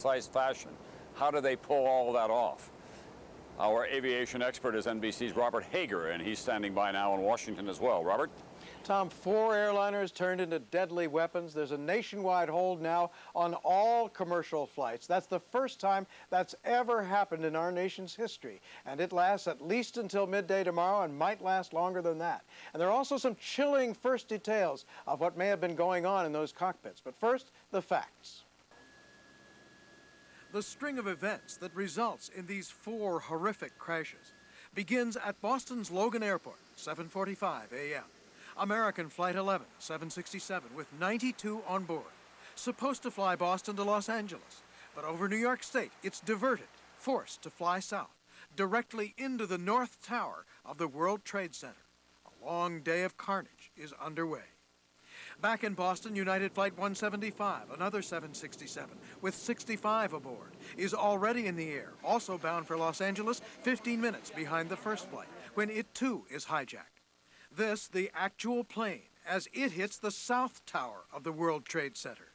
precise fashion. How do they pull all of that off? Our aviation expert is NBC's Robert Hager, and he's standing by now in Washington as well. Robert? Tom, 4 airliners turned into deadly weapons. There's a nationwide hold now on all commercial flights. That's the first time that's ever happened in our nation's history. And it lasts at least until midday tomorrow and might last longer than that. And there are also some chilling first details of what may have been going on in those cockpits. But first, the facts. The string of events that results in these 4 horrific crashes begins at Boston's Logan Airport, 7:45 a.m. American Flight 11, 767, with 92 on board. Supposed to fly Boston to Los Angeles, but over New York State, it's diverted, forced to fly south, directly into the North Tower of the World Trade Center. A long day of carnage is underway. Back in Boston, United Flight 175, another 767, with 65 aboard, is already in the air, also bound for Los Angeles, 15 minutes behind the first flight, when it too is hijacked. This, the actual plane, as it hits the South Tower of the World Trade Center.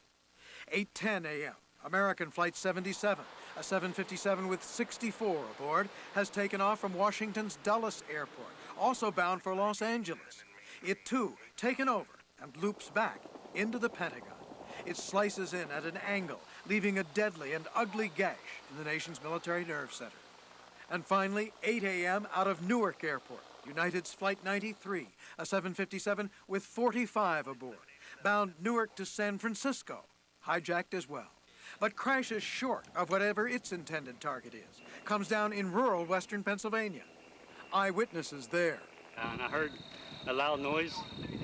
8:10 a.m., American Flight 77, a 757 with 64 aboard, has taken off from Washington's Dulles Airport, also bound for Los Angeles. It too, taken over and loops back into the Pentagon. It slices in at an angle, leaving a deadly and ugly gash in the nation's military nerve center. And finally, 8 a.m. out of Newark Airport, United's Flight 93, a 757 with 45 aboard, bound Newark to San Francisco, hijacked as well, but crashes short of whatever its intended target is, comes down in rural western Pennsylvania. Eyewitnesses there. And I heard a loud noise,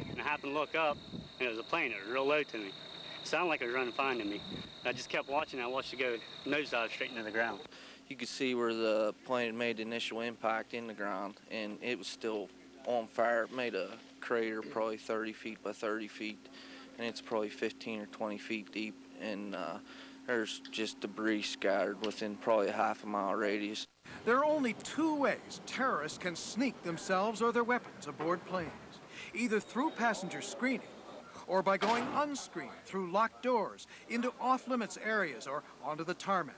and I happened to look up, and it was a plane. It was real low to me. It sounded like it was running fine to me. I just kept watching. I watched it go nosedive straight into the ground. You could see where the plane had made the initial impact in the ground, and it was still on fire. It made a crater probably 30 feet by 30 feet, and it's probably 15 or 20 feet deep, and there's just debris scattered within probably a half-a-mile radius. There are only 2 ways terrorists can sneak themselves or their weapons aboard planes, either through passenger screening or by going unscreened through locked doors into off-limits areas or onto the tarmac.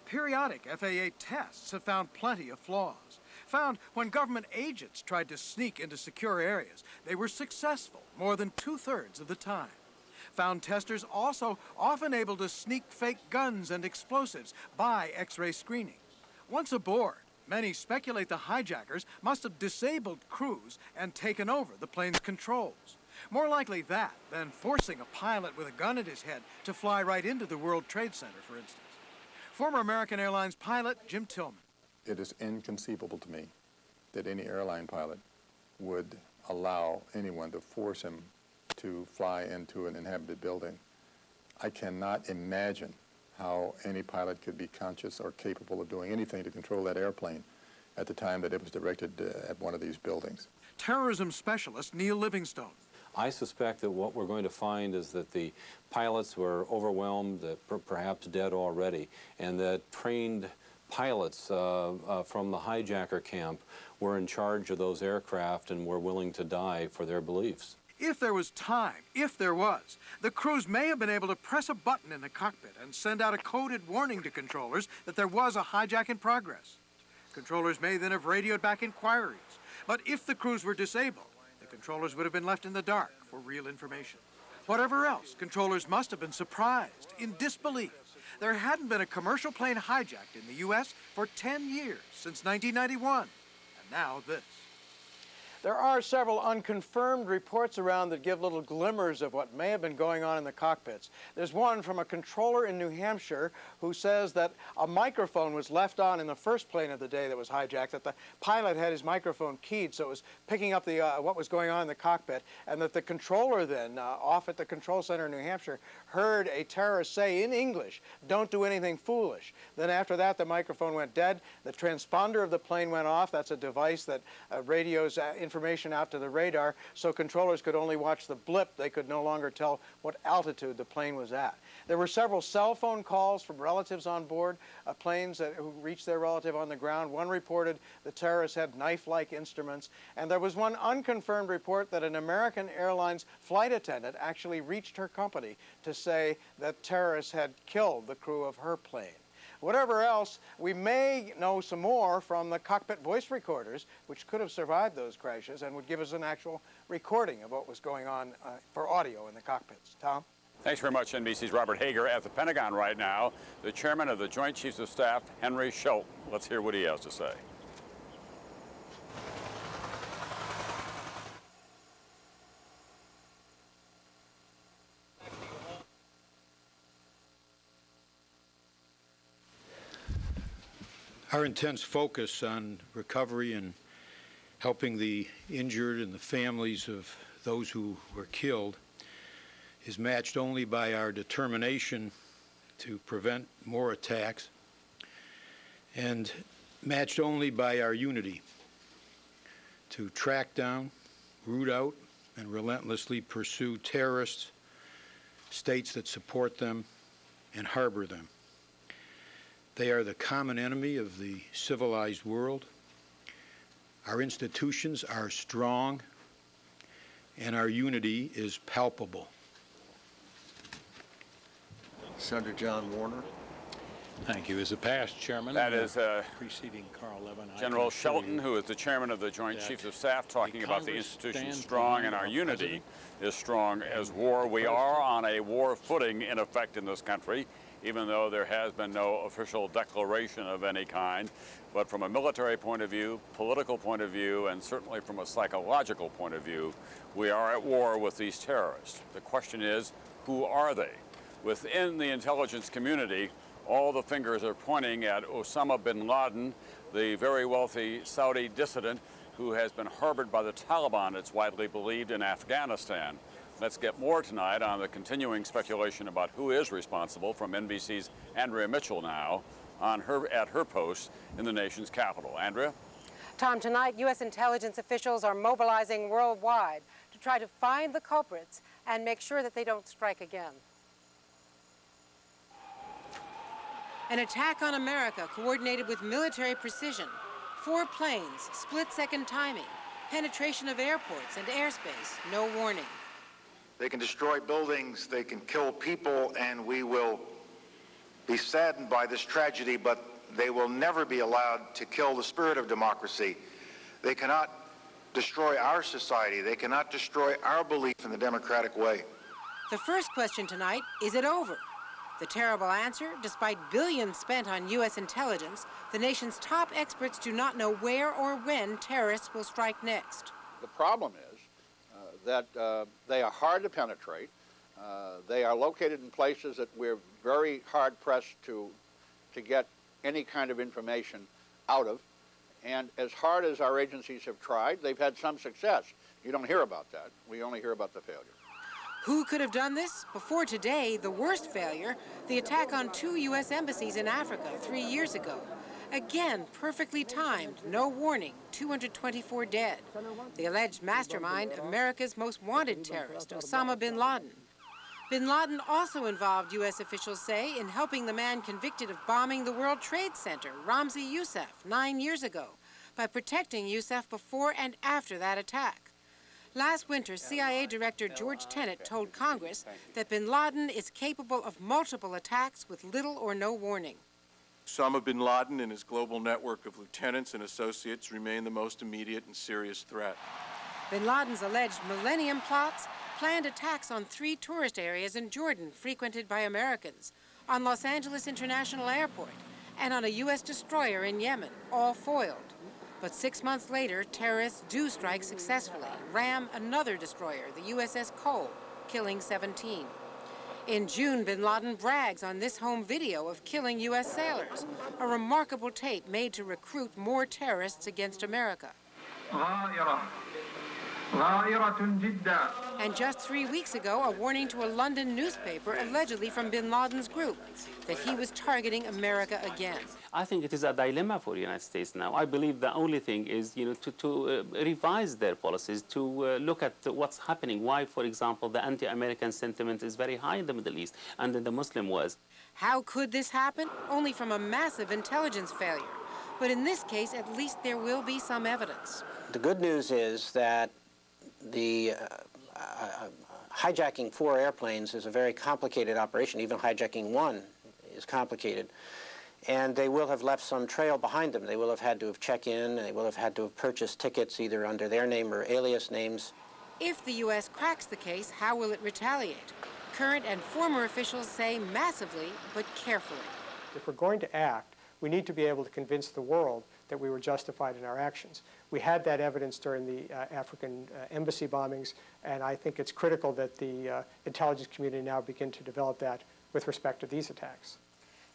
Periodic FAA tests have found plenty of flaws. Found when government agents tried to sneak into secure areas, they were successful more than 2/3 of the time. Found testers also often able to sneak fake guns and explosives by X-ray screening. Once aboard, many speculate the hijackers must have disabled crews and taken over the plane's controls. More likely that than forcing a pilot with a gun at his head to fly right into the World Trade Center, for instance. Former American Airlines pilot Jim Tillman. It is inconceivable to me that any airline pilot would allow anyone to force him to fly into an inhabited building. I cannot imagine how any pilot could be conscious or capable of doing anything to control that airplane at the time that it was directed at one of these buildings. Terrorism specialist Neil Livingstone. I suspect that what we're going to find is that the pilots were overwhelmed, perhaps dead already, and that trained pilots from the hijacker camp were in charge of those aircraft and were willing to die for their beliefs. If there was time, if there was, the crews may have been able to press a button in the cockpit and send out a coded warning to controllers that there was a hijack in progress. Controllers may then have radioed back inquiries. But if the crews were disabled, the controllers would have been left in the dark for real information. Whatever else, controllers must have been surprised, in disbelief. There hadn't been a commercial plane hijacked in the U.S. for 10 years, since 1991. And now this. There are several unconfirmed reports around that give little glimmers of what may have been going on in the cockpits. There's one from a controller in New Hampshire who says that a microphone was left on in the first plane of the day that was hijacked, that the pilot had his microphone keyed so it was picking up the what was going on in the cockpit, and that the controller then, off at the control center in New Hampshire, heard a terrorist say in English, "Don't do anything foolish." Then after that, the microphone went dead. The transponder of the plane went off. That's a device that radios information out to the radar, so controllers could only watch the blip. They could no longer tell what altitude the plane was at. There were several cell phone calls from relatives on board, planes who reached their relative on the ground. One reported the terrorists had knife-like instruments, and there was one unconfirmed report that an American Airlines flight attendant actually reached her company to say that terrorists had killed the crew of her plane. Whatever else, we may know some more from the cockpit voice recorders, which could have survived those crashes and would give us an actual recording of what was going on for audio in the cockpits. Tom? Thanks very much, NBC's Robert Hager. At the Pentagon right now, the chairman of the Joint Chiefs of Staff, Henry Shelton. Let's hear what he has to say. Our intense focus on recovery and helping the injured and the families of those who were killed is matched only by our determination to prevent more attacks and matched only by our unity to track down, root out, and relentlessly pursue terrorists, states that support them, and harbor them. They are the common enemy of the civilized world. Our institutions are strong, and our unity is palpable. Senator John Warner. Thank you. As a past chairman, that is preceding Carl Levin, General Shelton, who is the chairman of the Joint Chiefs of Staff, talking about the institution strong and our unity is strong as war. We are on a war footing, in effect, in this country, even though there has been no official declaration of any kind. But from a military point of view, political point of view, and certainly from a psychological point of view, we are at war with these terrorists. The question is, who are they? Within the intelligence community, all the fingers are pointing at Osama bin Laden, the very wealthy Saudi dissident who has been harbored by the Taliban, it's widely believed, in Afghanistan. Let's get more tonight on the continuing speculation about who is responsible from NBC's Andrea Mitchell now at her post in the nation's capital. Andrea? Tom, tonight U.S. intelligence officials are mobilizing worldwide to try to find the culprits and make sure that they don't strike again. An attack on America coordinated with military precision. 4 planes, split-second timing, penetration of airports and airspace, no warning. They can destroy buildings, they can kill people, and we will be saddened by this tragedy, but they will never be allowed to kill the spirit of democracy. They cannot destroy our society. They cannot destroy our belief in the democratic way. The first question tonight, is it over? The terrible answer, despite billions spent on U.S. intelligence, the nation's top experts do not know where or when terrorists will strike next. The problem is that they are hard to penetrate. They are located in places that we're very hard-pressed to get any kind of information out of. And as hard as our agencies have tried, they've had some success. You don't hear about that. We only hear about the failure. Who could have done this? Before today, the worst failure, the attack on 2 U.S. embassies in Africa 3 years ago. Again, perfectly timed, no warning, 224 dead. The alleged mastermind, America's most wanted terrorist, Osama bin Laden. Bin Laden also involved, U.S. officials say, in helping the man convicted of bombing the World Trade Center, Ramzi Youssef, 9 years ago, by protecting Youssef before and after that attack. Last winter, CIA Director George Tenet told Congress that bin Laden is capable of multiple attacks with little or no warning. Osama bin Laden and his global network of lieutenants and associates remain the most immediate and serious threat. Bin Laden's alleged millennium plots planned attacks on 3 tourist areas in Jordan frequented by Americans, on Los Angeles International Airport, and on a U.S. destroyer in Yemen, all foiled. But 6 months later, terrorists do strike successfully, ram another destroyer, the USS Cole, killing 17. In June, bin Laden brags on this home video of killing U.S. sailors, a remarkable tape made to recruit more terrorists against America. And just 3 weeks ago, a warning to a London newspaper, allegedly from bin Laden's group, that he was targeting America again. I think it is a dilemma for the United States now. I believe the only thing is, to revise their policies, to look at what's happening. Why, for example, the anti-American sentiment is very high in the Middle East and in the Muslim West. How could this happen? Only from a massive intelligence failure. But in this case, at least there will be some evidence. The good news is that the hijacking 4 airplanes is a very complicated operation. Even hijacking 1 is complicated. And they will have left some trail behind them. They will have had to have checked in, and they will have had to have purchased tickets either under their name or alias names. If the U.S. cracks the case, how will it retaliate? Current and former officials say massively, but carefully. If we're going to act, we need to be able to convince the world that we were justified in our actions. We had that evidence during the African embassy bombings, and I think it's critical that the intelligence community now begin to develop that with respect to these attacks.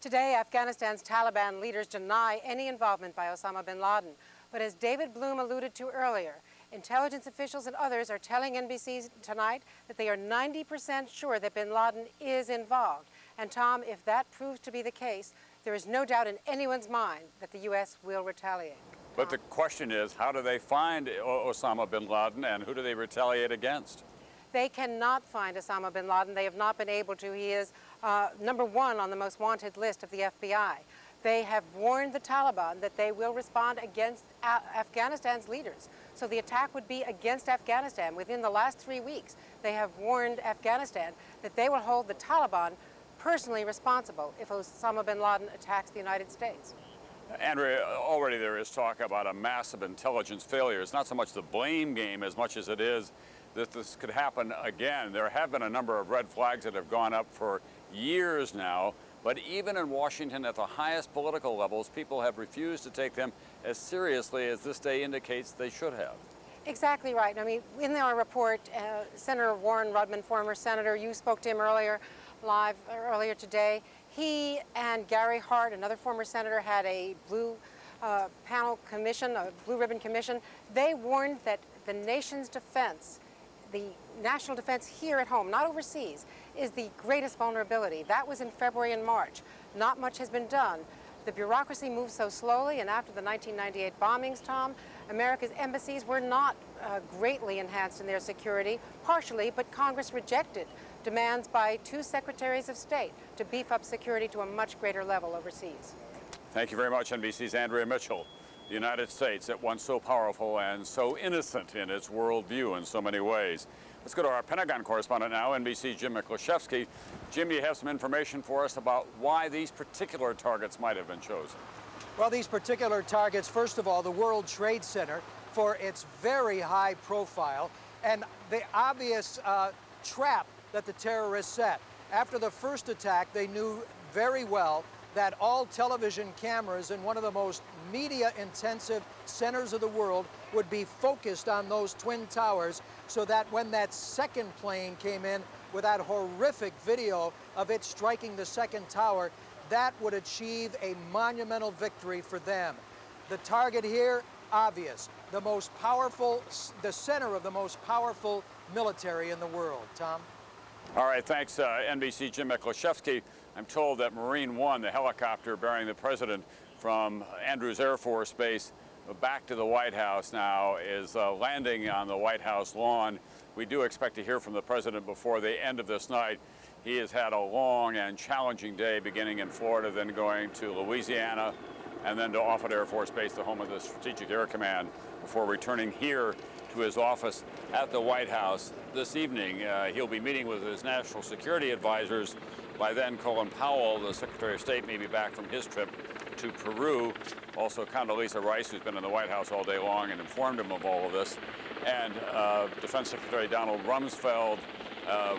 Today, Afghanistan's Taliban leaders deny any involvement by Osama bin Laden. But as David Bloom alluded to earlier, intelligence officials and others are telling NBC tonight that they are 90% sure that bin Laden is involved. And Tom, if that proves to be the case, there is no doubt in anyone's mind that the U.S. will retaliate. But the question is, how do they find Osama bin Laden, and who do they retaliate against? They cannot find Osama bin Laden. They have not been able to. He is #1 on the most wanted list of the FBI. They have warned the Taliban that they will respond against Afghanistan's leaders. So the attack would be against Afghanistan. Within the last 3 weeks, they have warned Afghanistan that they will hold the Taliban personally responsible if Osama bin Laden attacks the United States. Andrea, already there is talk about a massive intelligence failure. It's not so much the blame game as much as it is that this could happen again. There have been a number of red flags that have gone up for years now, but even in Washington at the highest political levels, people have refused to take them as seriously as this day indicates they should have. Exactly right. I mean, in our report, Senator Warren Rudman, former senator, you spoke to him earlier today. He and Gary Hart, another former senator, had a blue panel commission, a blue ribbon commission. They warned that the nation's defense, the national defense here at home, not overseas, is the greatest vulnerability. That was in February and March. Not much has been done. The bureaucracy moves so slowly, and after the 1998 bombings, Tom, America's embassies were not greatly enhanced in their security, partially, but Congress rejected demands by 2 secretaries of state to beef up security to a much greater level overseas. Thank you very much, NBC's Andrea Mitchell. The United States, at once so powerful and so innocent in its worldview in so many ways. Let's go to our Pentagon correspondent now, NBC's Jim Miklaszewski. Jim, you have some information for us about why these particular targets might have been chosen. Well, these particular targets, first of all, the World Trade Center for its very high profile and the obvious trap that the terrorists set. After the first attack, they knew very well that all television cameras in one of the most media-intensive centers of the world would be focused on those twin towers, so that when that second plane came in with that horrific video of it striking the second tower, that would achieve a monumental victory for them. The target here, obvious, the most powerful, the center of the most powerful military in the world. Tom? All right, thanks, NBC Jim Miklaszewski. I'm told that Marine One, the helicopter bearing the president from Andrews Air Force Base back to the White House now, is landing on the White House lawn. We do expect to hear from the president before the end of this night. He has had a long and challenging day, beginning in Florida, then going to Louisiana, and then to Offutt Air Force Base, the home of the Strategic Air Command, before returning here to his office at the White House this evening. He'll be meeting with his national security advisors. By then, Colin Powell, the Secretary of State, may be back from his trip to Peru. Also, Condoleezza Rice, who's been in the White House all day long and informed him of all of this. And Defense Secretary Donald Rumsfeld,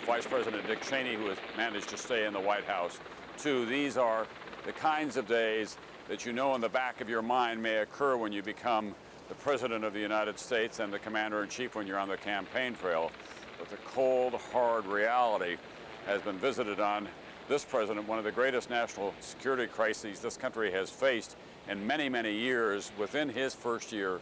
Vice President Dick Cheney, who has managed to stay in the White House, too. These are the kinds of days that you know in the back of your mind may occur when you become the President of the United States and the Commander-in-Chief when you're on the campaign trail. But the cold, hard reality has been visited on this president, one of the greatest national security crises this country has faced in many, many years, within his first year